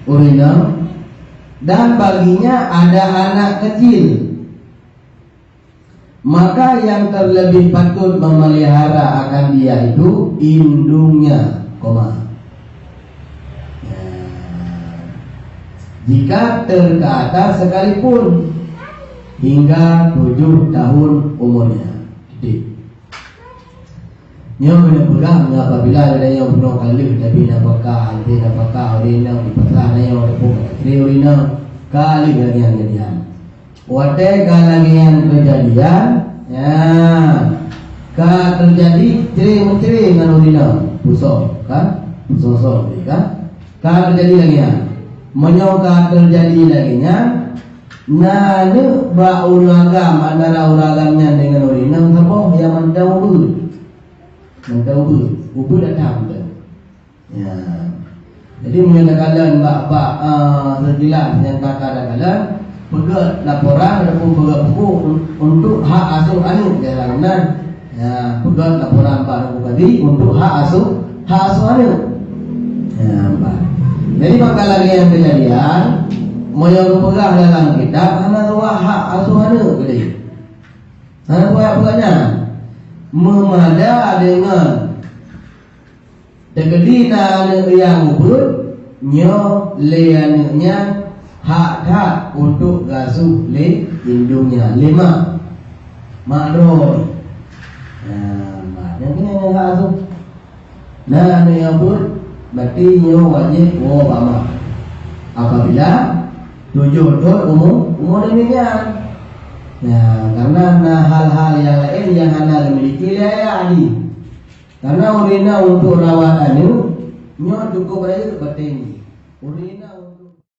urina, dan baginya ada anak kecil, maka yang terlebih patut memelihara akan dia itu indungnya, jika terkata sekalipun hingga 7 tahun umurnya. Yang benar-benar apabila ada yang penuh kali tapi napakah orina di pasar yang ada pun orina kali kejadian. Wate kalian kejadian ya ka terjadi cering dengan orina pusok kan pusok kan ka terjadi lagi ya menyoka terjadi lagi nya nanu ba uragam antara uragamnya dengan orina sabo yang mantau ubud datang ya. Jadi mengatakan bak sejelas yang kata-kata pegat laporan ataupun pegat buku untuk hak asuh anak jalanan ya, pegat laporan Pak Bupati untuk hak asuh anak ya, Pak. Jadi maka lagi yang kejadian mau pegang dalam kitab karena ruang hak asuh anak gede. Karena buat-buatnya memada dengan tegedina yang ubud nyo leannya hak untuk gasuh le indungnya 5 makro maknanya yang gasuh nah yang ubud berarti nyo wajib bama apabila 7 tahun umur demikian. Ya, karena hal-hal yang lain yang anda miliki ya adi. Karena urina untuk rawat anu, nyo cukup aja bertinggi. Urina untuk